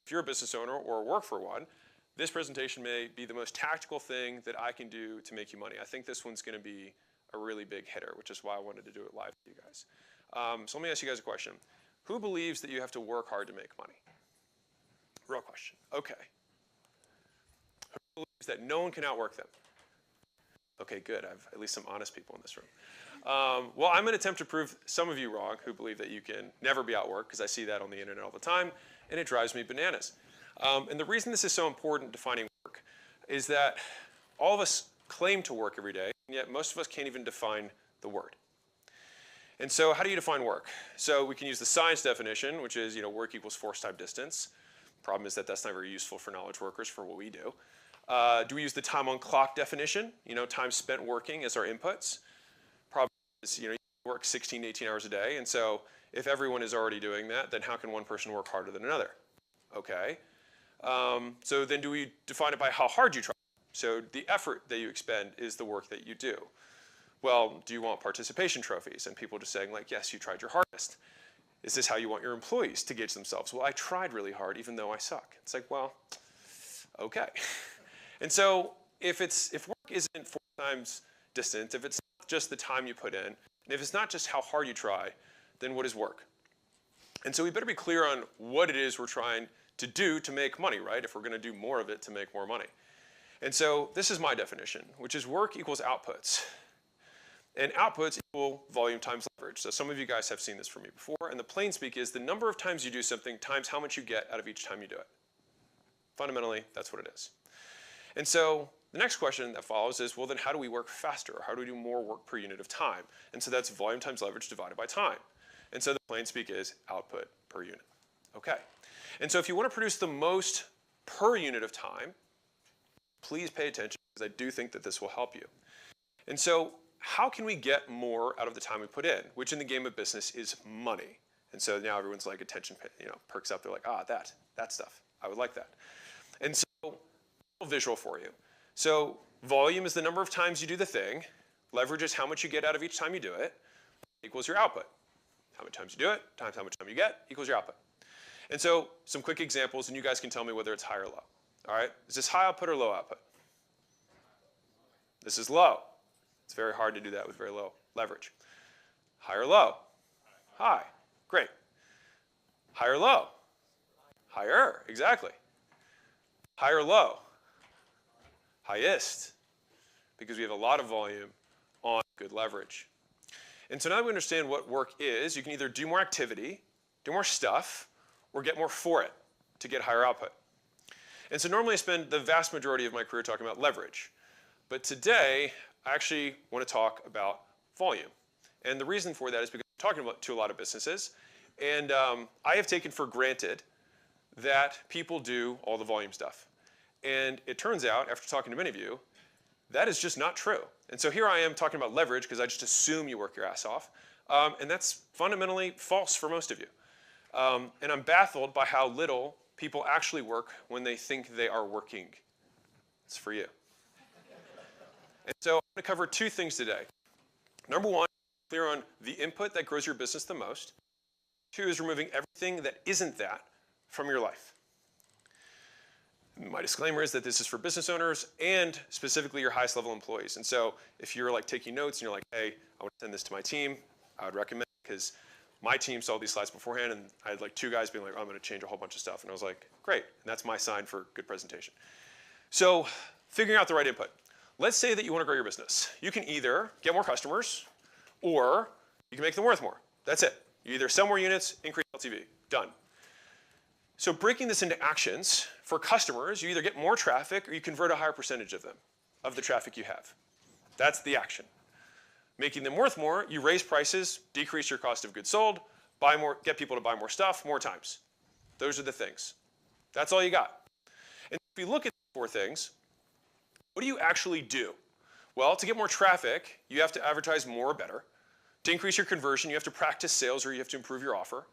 if you're a business owner or work for one, this presentation may be the most tactical thing that I can do to make you money. I think this one's going to be a really big hitter, which is why I wanted to do it live with you guys. So let me ask you guys a question. Who believes that you have to work hard to make money? Real question. Okay. Who believes that no one can outwork them? Okay, good. I have at least some honest people in this room. Well, I'm going to attempt to prove some of you wrong who believe that you can never be outworked, because I see that on the internet all the time, and it drives me bananas. And the reason this is so important defining work is that all of us claim to work every day, and yet most of us can't even define the word. And so how do you define work? So we can use the science definition, which is work equals force time distance. Problem is that that's not very useful for knowledge workers for what we do. Do we use the time on clock definition? Time spent working as our inputs. Problem is, you work 16 to 18 hours a day, and so if everyone is already doing that, then how can one person work harder than another? Okay. So then do we define it by how hard you try? So the effort that you expend is the work that you do. Well, do you want participation trophies? And people just saying like, yes, you tried your hardest. Is this how you want your employees to gauge themselves? Well, I tried really hard even though I suck. It's like, well, okay. And so if work isn't 4 times distance, if it's not just the time you put in, and if it's not just how hard you try, then what is work? And so we better be clear on what it is we're trying to do to make money, right? If we're going to do more of it to make more money. And so this is my definition, which is work equals outputs. And outputs equal volume times leverage. So some of you guys have seen this from me before. And the plain speak is the number of times you do something times how much you get out of each time you do it. Fundamentally, that's what it is. And so the next question that follows is, well, then how do we work faster? How do we do more work per unit of time? And so that's volume times leverage divided by time. And so the plain speak is output per unit. Okay. And so if you want to produce the most per unit of time, please pay attention, because I do think that this will help you. And so how can we get more out of the time we put in, which in the game of business is money? And so now everyone's like attention, perks up. They're like, that stuff. I would like that. And so a little visual for you. So volume is the number of times you do the thing. Leverage is how much you get out of each time you do it, equals your output. How many times you do it times how much time you get equals your output. And so some quick examples, and you guys can tell me whether it's high or low. All right? Is this high output or low output? This is low. It's very hard to do that with very low leverage. High or low? High. Great. High or low? Higher. Exactly. High or low? Highest. Because we have a lot of volume on good leverage. And so now that we understand what work is, you can either do more activity, do more stuff, or get more for it to get higher output. And so normally I spend the vast majority of my career talking about leverage. But today, I actually want to talk about volume. And the reason for that is because I'm talking to a lot of businesses. And I have taken for granted that people do all the volume stuff. And it turns out, after talking to many of you, that is just not true. And so here I am talking about leverage because I just assume you work your ass off. And that's fundamentally false for most of you. And I'm baffled by how little people actually work when they think they are working. It's for you. And so I'm going to cover 2 things today. Number 1, clear on the input that grows your business the most. 2 is removing everything that isn't that from your life. My disclaimer is that this is for business owners and specifically your highest level employees. And so if you're like taking notes and you're like, hey, I want to send this to my team, I would recommend it, because my team saw these slides beforehand and I had like 2 guys being like, oh, I'm going to change a whole bunch of stuff. And I was like, great. And that's my sign for good presentation. So figuring out the right input. Let's say that you want to grow your business. You can either get more customers or you can make them worth more. That's it. You either sell more units, increase LTV. Done. So breaking this into actions, for customers, you either get more traffic or you convert a higher percentage of them, of the traffic you have. That's the action. Making them worth more, you raise prices, decrease your cost of goods sold, buy more, get people to buy more stuff more times. Those are the things. That's all you got. And if you look at the 4 things, what do you actually do? Well, to get more traffic, you have to advertise more or better. To increase your conversion, you have to practice sales or you have to improve your offer.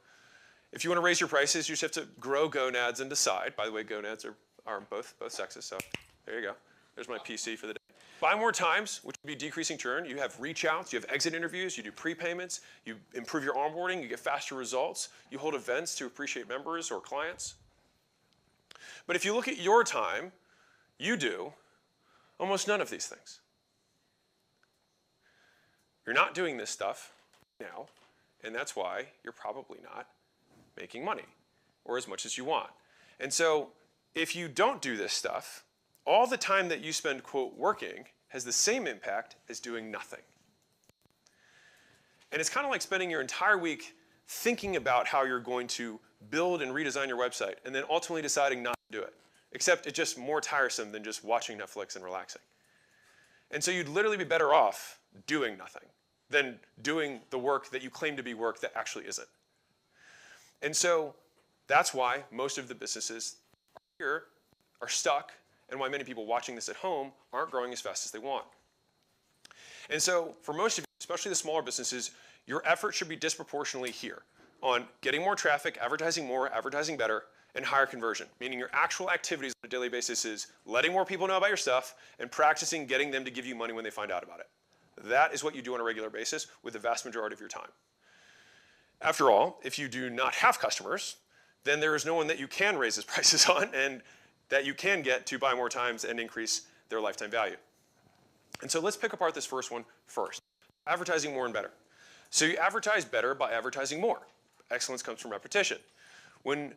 If you want to raise your prices, you just have to grow gonads and decide. By the way, gonads are both sexes, so there you go. There's my PC for the day. Buy more times, which would be decreasing churn. You have reach outs, you have exit interviews, you do prepayments, you improve your onboarding, you get faster results, you hold events to appreciate members or clients. But if you look at your time, you do almost none of these things. You're not doing this stuff now, and that's why you're probably not making money or as much as you want. And so if you don't do this stuff, all the time that you spend, quote, working has the same impact as doing nothing. And it's kind of like spending your entire week thinking about how you're going to build and redesign your website and then ultimately deciding not to do it. Except it's just more tiresome than just watching Netflix and relaxing. And so you'd literally be better off doing nothing than doing the work that you claim to be work that actually isn't. And so that's why most of the businesses here are stuck, and why many people watching this at home aren't growing as fast as they want. And so for most of you, especially the smaller businesses, your effort should be disproportionately here on getting more traffic, advertising more, advertising better, and higher conversion, meaning your actual activities on a daily basis is letting more people know about your stuff and practicing getting them to give you money when they find out about it. That is what you do on a regular basis with the vast majority of your time. After all, if you do not have customers, then there is no one that you can raise his prices on and that you can get to buy more times and increase their lifetime value. And so let's pick apart this first one first. Advertising more and better. So you advertise better by advertising more. Excellence comes from repetition. When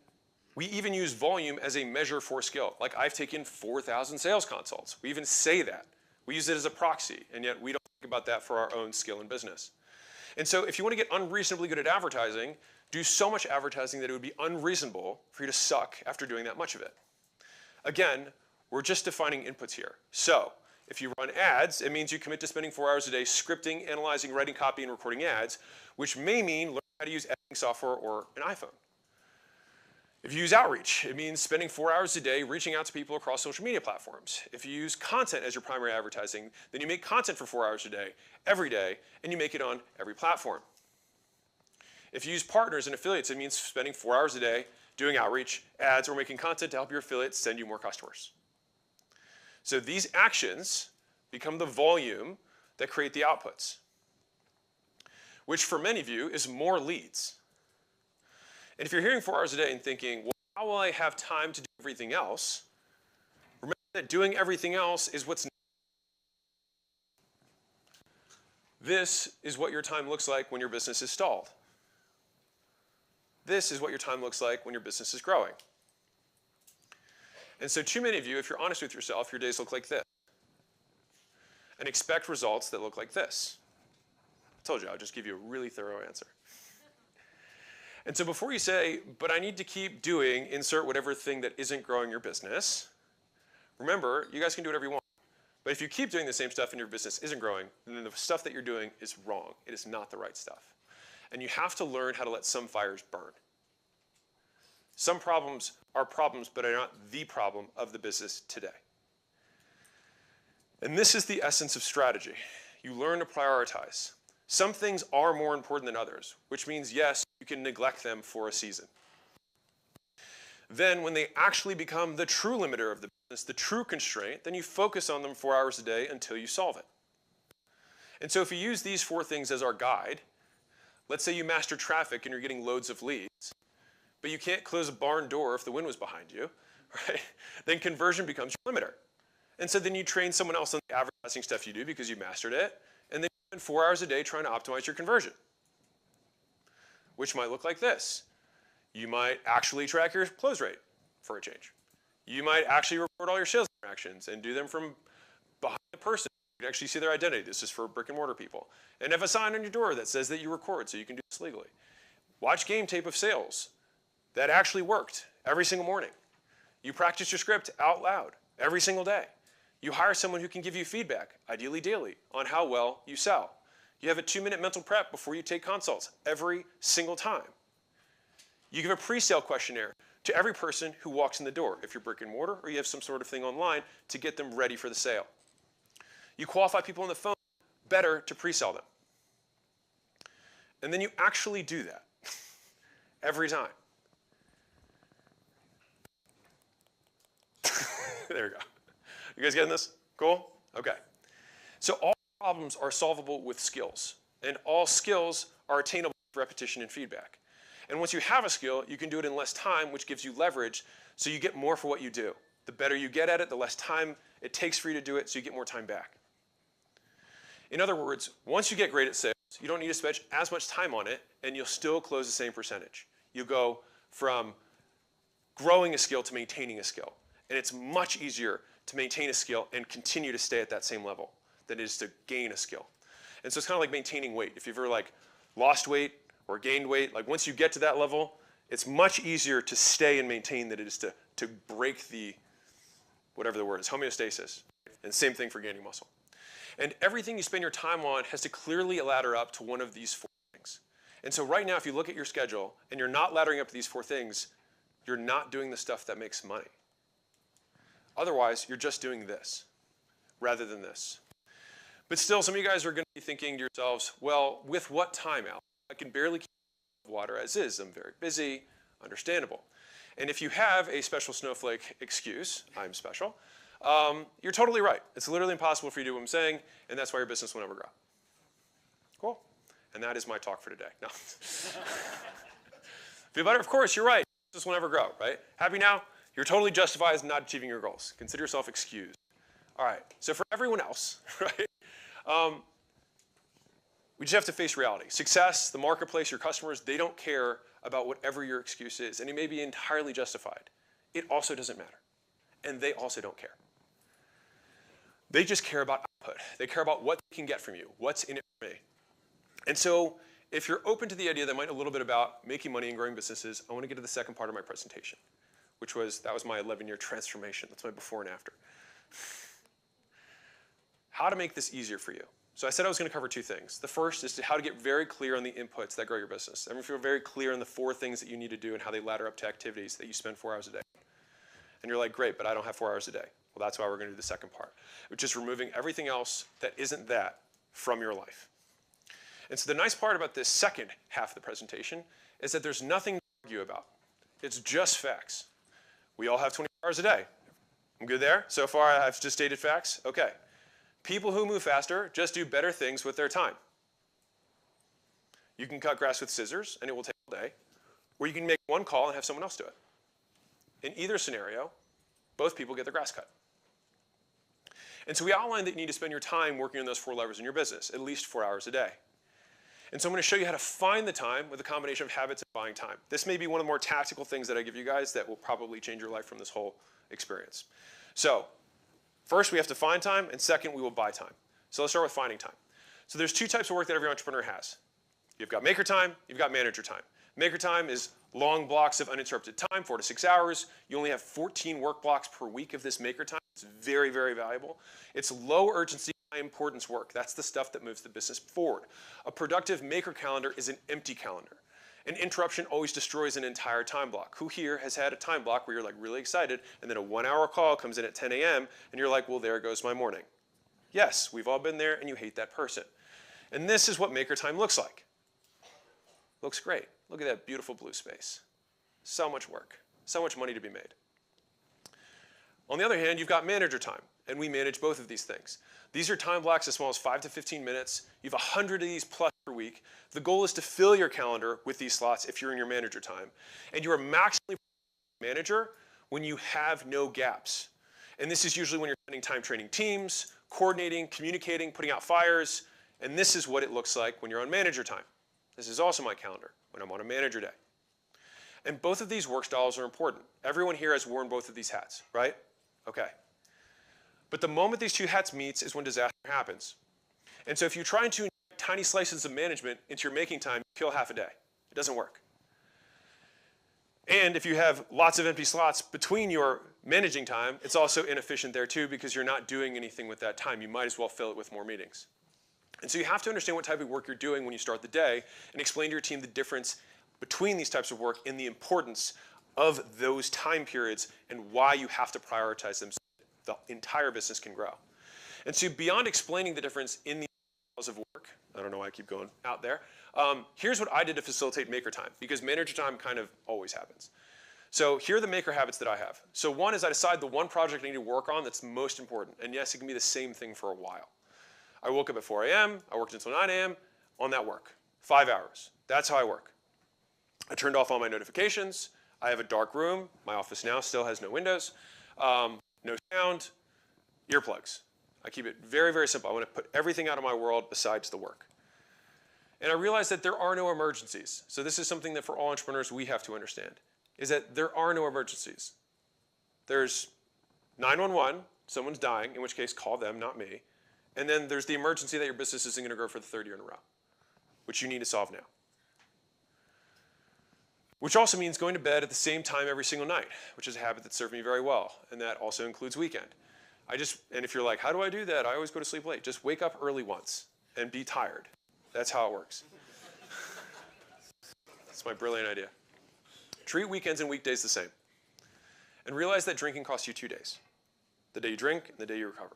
we even use volume as a measure for skill, like I've taken 4,000 sales consults. We even say that. We use it as a proxy, and yet we don't think about that for our own skill in business. And so if you want to get unreasonably good at advertising, do so much advertising that it would be unreasonable for you to suck after doing that much of it. Again, we're just defining inputs here. So if you run ads, it means you commit to spending 4 hours a day scripting, analyzing, writing copy, and recording ads, which may mean learning how to use editing software or an iPhone. If you use outreach, it means spending 4 hours a day reaching out to people across social media platforms. If you use content as your primary advertising, then you make content for 4 hours a day, every day, and you make it on every platform. If you use partners and affiliates, it means spending 4 hours a day doing outreach, ads, or making content to help your affiliates send you more customers. So these actions become the volume that create the outputs, which for many of you is more leads. And if you're hearing 4 hours a day and thinking, well, how will I have time to do everything else? Remember that doing everything else is what's. This is what your time looks like when your business is stalled. This is what your time looks like when your business is growing. And so too many of you, if you're honest with yourself, your days look like this. And expect results that look like this. I told you, I'll just give you a really thorough answer. And so before you say, but I need to keep doing, insert whatever thing that isn't growing your business, remember, you guys can do whatever you want. But if you keep doing the same stuff and your business isn't growing, then the stuff that you're doing is wrong. It is not the right stuff. And you have to learn how to let some fires burn. Some problems are problems, but are not the problem of the business today. And this is the essence of strategy. You learn to prioritize. Some things are more important than others, which means, yes, you can neglect them for a season. Then when they actually become the true limiter of the business, the true constraint, then you focus on them 4 hours a day until you solve it. And so if you use these 4 things as our guide, let's say you master traffic and you're getting loads of leads, but you can't close a barn door if the wind was behind you, right? Then conversion becomes your limiter. And so then you train someone else on the advertising stuff you do because you mastered it, and then you spend 4 hours a day trying to optimize your conversion, which might look like this. You might actually track your close rate for a change. You might actually record all your sales interactions and do them from behind the person. You can actually see their identity. This is for brick and mortar people. And have a sign on your door that says that you record so you can do this legally. Watch game tape of sales. That actually worked every single morning. You practice your script out loud every single day. You hire someone who can give you feedback, ideally daily, on how well you sell. You have a 2-minute mental prep before you take consults every single time. You give a pre-sale questionnaire to every person who walks in the door, if you're brick and mortar or you have some sort of thing online, to get them ready for the sale. You qualify people on the phone better to pre-sell them. And then you actually do that every time. There we go. You guys getting this? Cool? Okay. So all problems are solvable with skills, and all skills are attainable with repetition and feedback. And once you have a skill, you can do it in less time, which gives you leverage, so you get more for what you do. The better you get at it, the less time it takes for you to do it, so you get more time back. In other words, once you get great at sales, you don't need to spend as much time on it, and you'll still close the same percentage. You go from growing a skill to maintaining a skill. And it's much easier to maintain a skill and continue to stay at that same level than it is to gain a skill. And so it's kind of like maintaining weight. If you've ever like lost weight or gained weight, like once you get to that level, it's much easier to stay and maintain than it is to break the, whatever the word is, homeostasis. And same thing for gaining muscle. And everything you spend your time on has to clearly ladder up to one of these 4 things. And so right now, if you look at your schedule and you're not laddering up to these 4 things, you're not doing the stuff that makes money. Otherwise, you're just doing this rather than this. But still, some of you guys are going to be thinking to yourselves, well, with what time, Alex? I can barely keep water as is. I'm very busy. Understandable. And if you have a special snowflake excuse, I'm special, you're totally right. It's literally impossible for you to do what I'm saying, and that's why your business will never grow. Cool. And that is my talk for today. No. Feel better? Of course, you're right. This will never grow, right? Happy now? You're totally justified as not achieving your goals. Consider yourself excused. All right. So for everyone else, right, we just have to face reality. Success, the marketplace, your customers, they don't care about whatever your excuse is, and it may be entirely justified. It also doesn't matter, and they also don't care. They just care about output. They care about what they can get from you, what's in it for me. And so if you're open to the idea that might know a little bit about making money and growing businesses, I want to get to the second part of my presentation, which was, that was my 11-year transformation. That's my before and after. How to make this easier for you. So I said I was going to cover 2 things. The first is how to get very clear on the inputs that grow your business. Everyone feel very clear on the 4 things that you need to do and how they ladder up to activities that you spend 4 hours a day. And you're like, great, but I don't have 4 hours a day. Well, that's why we're going to do the second part, which is removing everything else that isn't that from your life. And so the nice part about this second half of the presentation is that there's nothing to argue about. It's just facts. We all have 24 hours a day. I'm good there? So far, I've just stated facts? Okay. People who move faster just do better things with their time. You can cut grass with scissors, and it will take all day, or you can make 1 call and have someone else do it. In either scenario, both people get their grass cut. And so we outlined that you need to spend your time working on those 4 levers in your business, at least 4 hours a day. And so I'm going to show you how to find the time with a combination of habits and buying time. This may be one of the more tactical things that I give you guys that will probably change your life from this whole experience. So first, we have to find time, and second, we will buy time. So let's start with finding time. So there's 2 types of work that every entrepreneur has. You've got maker time, you've got manager time. Maker time is long blocks of uninterrupted time, 4 to 6 hours. You only have 14 work blocks per week of this maker time. It's very, very valuable. It's low urgency, high importance work. That's the stuff that moves the business forward. A productive maker calendar is an empty calendar. An interruption always destroys an entire time block. Who here has had a time block where you're like really excited and then a 1-hour call comes in at 10 a.m. and you're like, well, there goes my morning. Yes, we've all been there and you hate that person. And this is what maker time looks like. Looks great. Look at that beautiful blue space. So much work, so much money to be made. On the other hand, you've got manager time, and we manage both of these things. These are time blocks as small as 5 to 15 minutes. You have 100 of these plus per week. The goal is to fill your calendar with these slots if you're in your manager time. And you are maximally manager when you have no gaps. And this is usually when you're spending time training teams, coordinating, communicating, putting out fires. And this is what it looks like when you're on manager time. This is also my calendar when I'm on a manager day. And both of these work styles are important. Everyone here has worn both of these hats, right? Okay. But the moment these 2 hats meets is when disaster happens. And so if you try to inject tiny slices of management into your making time, you kill half a day. It doesn't work. And if you have lots of empty slots between your managing time, it's also inefficient there too because you're not doing anything with that time. You might as well fill it with more meetings. And so you have to understand what type of work you're doing when you start the day and explain to your team the difference between these types of work and the importance of those time periods and why you have to prioritize them so the entire business can grow. And so beyond explaining the difference in the styles of work, I don't know why I keep going out there, here's what I did to facilitate maker time, because manager time kind of always happens. So here are the maker habits that I have. So one is I decide the one project I need to work on that's most important. And yes, it can be the same thing for a while. I woke up at 4 a.m., I worked until 9 a.m. on that work. 5 hours. That's how I work. I turned off all my notifications. I have a dark room. My office now still has no windows, no sound, earplugs. I keep it very, very simple. I want to put everything out of my world besides the work. And I realized that there are no emergencies. So this is something that for all entrepreneurs we have to understand, is that there are no emergencies. There's 911, someone's dying, in which case call them, not me. And then there's the emergency that your business isn't going to grow for the third year in a row, which you need to solve now. Which also means going to bed at the same time every single night, which is a habit that served me very well. And that also includes weekend. And if you're like, how do I do that? I always go to sleep late. Just wake up early once and be tired. That's how it works. That's my brilliant idea. Treat weekends and weekdays the same. And realize that drinking costs you 2 days. The day you drink and the day you recover.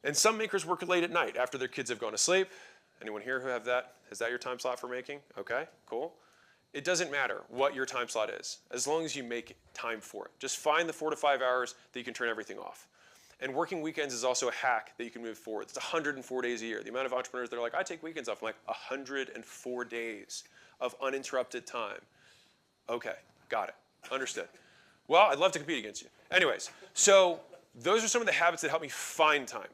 And some makers work late at night after their kids have gone to sleep. Anyone here who have that? Is that your time slot for making? Okay, cool. It doesn't matter what your time slot is, as long as you make time for it. Just find the 4 to 5 hours that you can turn everything off. And working weekends is also a hack that you can move forward. It's 104 days a year. The amount of entrepreneurs that are like, I take weekends off. I'm like, 104 days of uninterrupted time. Okay, got it, understood. Well, I'd love to compete against you. Anyways, so those are some of the habits that help me find time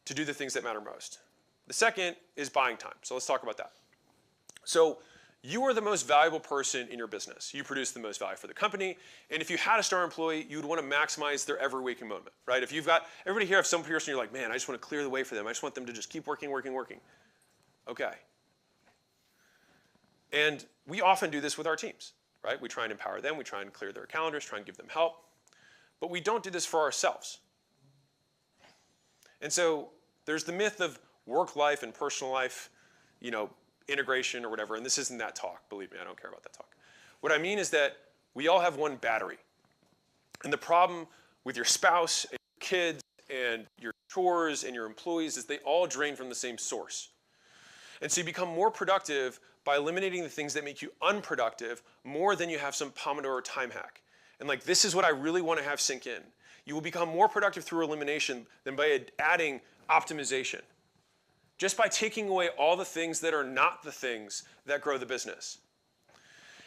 to do the things that matter most. The second is buying time. So let's talk about that. So you are the most valuable person in your business. You produce the most value for the company. And if you had a star employee, you'd want to maximize their every waking moment, right? If you've got, everybody here have some person you're like, man, I just want to clear the way for them. I just want them to just keep working, working, working. Okay. And we often do this with our teams, right? We try and empower them. We try and clear their calendars, try and give them help. But we don't do this for ourselves. And so there's the myth of work life and personal life, integration or whatever, and this isn't that talk. Believe me, I don't care about that talk. What I mean is that we all have one battery. And the problem with your spouse and your kids and your chores and your employees is they all drain from the same source. And so you become more productive by eliminating the things that make you unproductive more than you have some Pomodoro time hack. And this is what I really want to have sink in. You will become more productive through elimination than by adding optimization. Just by taking away all the things that are not the things that grow the business.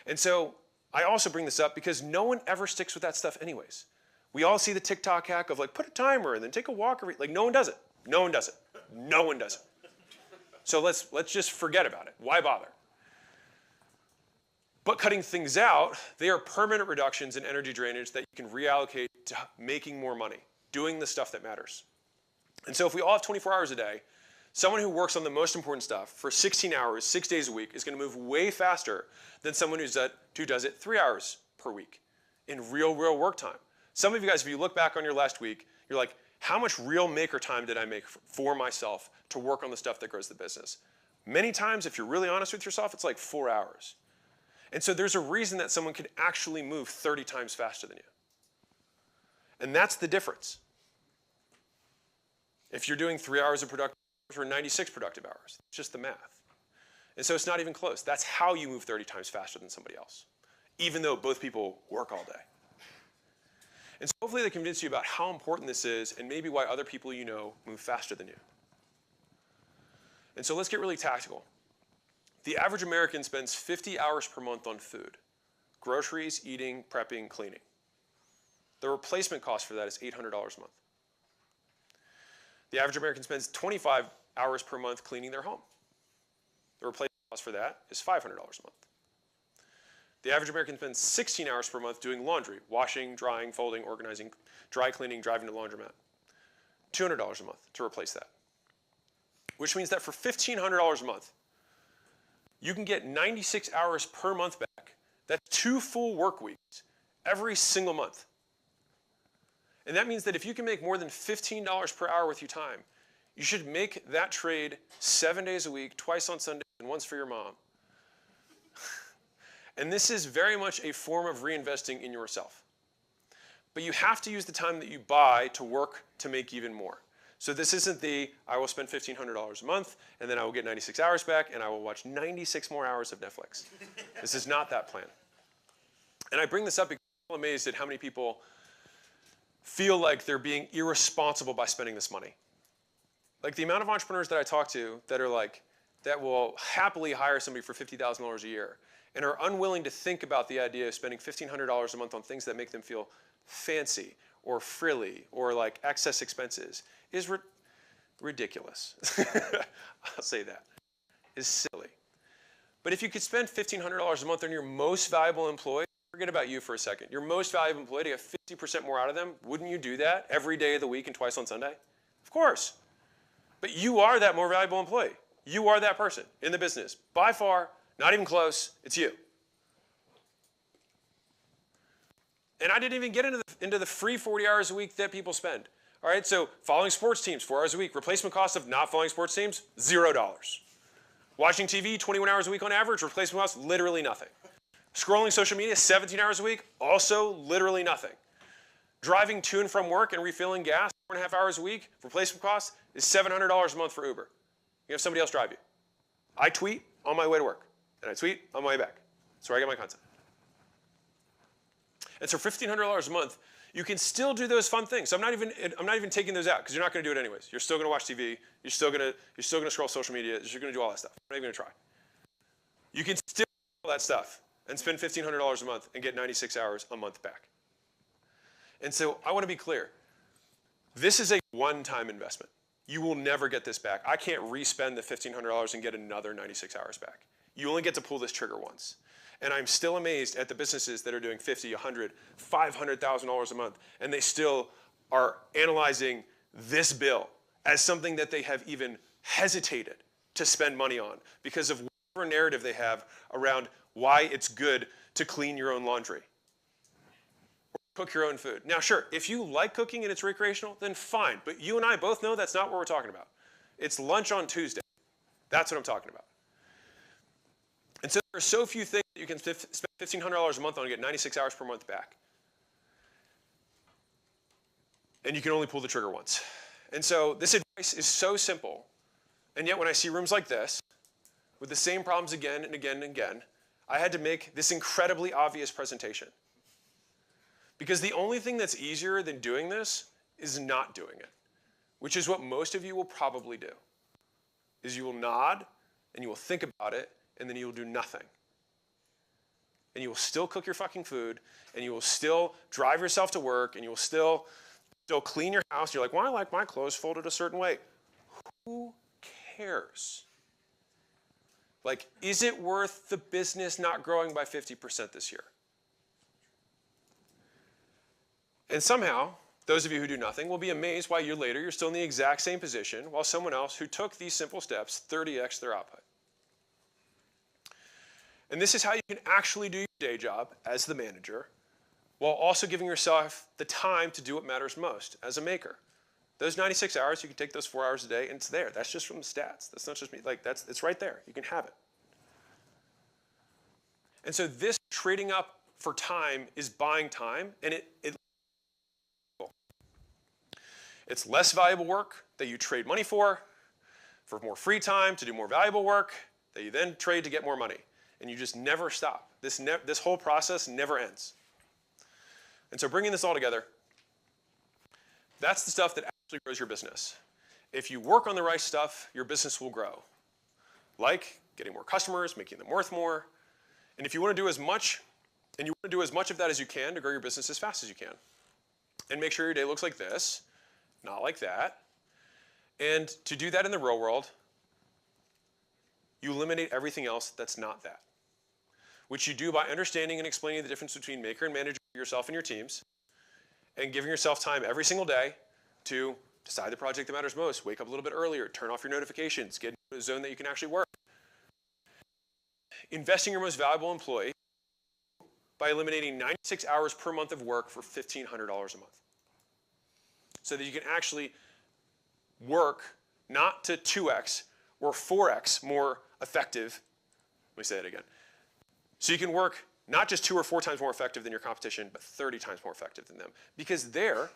And so I also bring this up because no one ever sticks with that stuff anyways. We all see the TikTok hack of put a timer and then take a walk. No one does it. No one does it. No one does it. So let's just forget about it. Why bother? But cutting things out, they are permanent reductions in energy drainage that you can reallocate to making more money, doing the stuff that matters. And so if we all have 24 hours a day, someone who works on the most important stuff for 16 hours, 6 days a week is going to move way faster than someone who does it 3 hours per week in real work time. Some of you guys, if you look back on your last week, you're like, how much real maker time did I make for myself to work on the stuff that grows the business? Many times, if you're really honest with yourself, it's 4 hours. And so there's a reason that someone can actually move 30 times faster than you. And that's the difference. If you're doing 3 hours of productive for 96 productive hours. It's just the math. And so it's not even close. That's how you move 30 times faster than somebody else, even though both people work all day. And so hopefully they convince you about how important this is and maybe why other people you know move faster than you. And so let's get really tactical. The average American spends 50 hours per month on food. Groceries, eating, prepping, cleaning. The replacement cost for that is $800 a month. The average American spends 25 hours per month cleaning their home. The replacement cost for that is $500 a month. The average American spends 16 hours per month doing laundry, washing, drying, folding, organizing, dry cleaning, driving to the laundromat. $200 a month to replace that. Which means that for $1,500 a month, you can get 96 hours per month back. That's 2 full work weeks every single month. And that means that if you can make more than $15 per hour with your time, you should make that trade 7 days a week, twice on Sunday, and once for your mom. And this is very much a form of reinvesting in yourself. But you have to use the time that you buy to work to make even more. So this isn't I will spend $1,500 a month, and then I will get 96 hours back, and I will watch 96 more hours of Netflix. This is not that plan. And I bring this up because I'm amazed at how many people feel like they're being irresponsible by spending this money. The amount of entrepreneurs that I talk to that are like, that will happily hire somebody for $50,000 a year and are unwilling to think about the idea of spending $1,500 a month on things that make them feel fancy or frilly or like excess expenses is ridiculous. I'll say that. Is silly. But if you could spend $1,500 a month on your most valuable employee, forget about you for a second. Your most valuable employee, to get 50% more out of them, wouldn't you do that every day of the week and twice on Sunday? Of course. But you are that more valuable employee. You are that person in the business. By far, not even close, it's you. And I didn't even get into the free 40 hours a week that people spend. All right, so following sports teams, 4 hours a week. Replacement cost of not following sports teams, $0. Watching TV, 21 hours a week on average. Replacement cost, literally nothing. Scrolling social media, 17 hours a week, also literally nothing. Driving to and from work and refilling gas, 4.5 hours a week, replacement cost is $700 a month for Uber. You have somebody else drive you. I tweet on my way to work, and I tweet on my way back. That's where I get my content. And so for $1,500 a month, you can still do those fun things. So I'm not even taking those out because you're not going to do it anyways. You're still going to watch TV. You're still going to scroll social media. You're going to do all that stuff. I'm not even going to try. You can still do all that stuff and spend $1,500 a month and get 96 hours a month back. And so I want to be clear. This is a one-time investment. You will never get this back. I can't re-spend the $1,500 and get another 96 hours back. You only get to pull this trigger once. And I'm still amazed at the businesses that are doing $50,000, $100,000, $500,000 a month, and they still are analyzing this bill as something that they have even hesitated to spend money on because of whatever narrative they have around why it's good to clean your own laundry or cook your own food. Now, sure, if you like cooking and it's recreational, then fine. But you and I both know that's not what we're talking about. It's lunch on Tuesday. That's what I'm talking about. And so there are so few things that you can spend $1,500 a month on and get 96 hours per month back. And you can only pull the trigger once. And so this advice is so simple. And yet when I see rooms like this, with the same problems again and again and again, I had to make this incredibly obvious presentation. Because the only thing that's easier than doing this is not doing it, which is what most of you will probably do, is you will nod and you will think about it, and then you will do nothing. And you will still cook your fucking food, and you will still drive yourself to work, and you will still clean your house. You're like, well, I like my clothes folded a certain way. Who cares? Like, is it worth the business not growing by 50% this year? And somehow, those of you who do nothing will be amazed why a year later you're still in the exact same position, while someone else who took these simple steps 30x their output. And this is how you can actually do your day job as the manager while also giving yourself the time to do what matters most as a maker. Those 96 hours, you can take those 4 hours a day, and it's there. That's just from the stats. That's not just me. Like, it's right there. You can have it. And so this trading up for time is buying time, and it's less valuable work that you trade money for more free time to do more valuable work that you then trade to get more money. And you just never stop. This whole process never ends. And so bringing this all together, that's the stuff that actually grows your business. If you work on the right stuff, your business will grow. Like getting more customers, making them worth more. And if you want to do as much, of that as you can to grow your business as fast as you can. And make sure your day looks like this, not like that. And to do that in the real world, you eliminate everything else that's not that, which you do by understanding and explaining the difference between maker and manager for yourself and your teams, and giving yourself time every single day to decide the project that matters most, wake up a little bit earlier, turn off your notifications, get into a zone that you can actually work. Investing your most valuable employee by eliminating 96 hours per month of work for $1,500 a month, so that you can actually work not to 2x or 4x more effective. Let me say that again. So you can work not just 2 or 4 times more effective than your competition, but 30 times more effective than them. Because they're,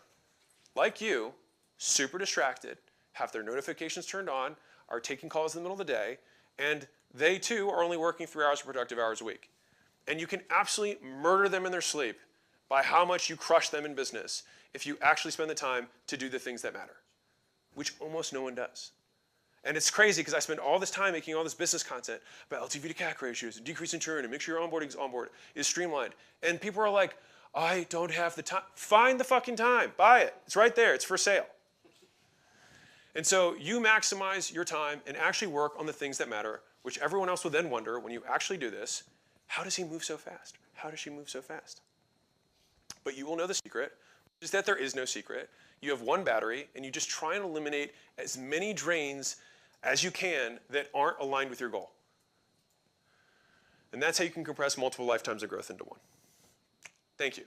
like you, super distracted, have their notifications turned on, are taking calls in the middle of the day, and they too are only working 3 hours of productive hours a week. And you can absolutely murder them in their sleep by how much you crush them in business if you actually spend the time to do the things that matter, which almost no one does. And it's crazy because I spend all this time making all this business content about LTV to CAC ratios and decrease in churn and make sure your onboarding is streamlined. And people are like, I don't have the time. Find the fucking time. Buy it. It's right there. It's for sale. And so you maximize your time and actually work on the things that matter, which everyone else will then wonder when you actually do this, how does he move so fast? How does she move so fast? But you will know the secret, which is that there is no secret. You have one battery, and you just try and eliminate as many drains as you can that aren't aligned with your goal. And that's how you can compress multiple lifetimes of growth into one. Thank you.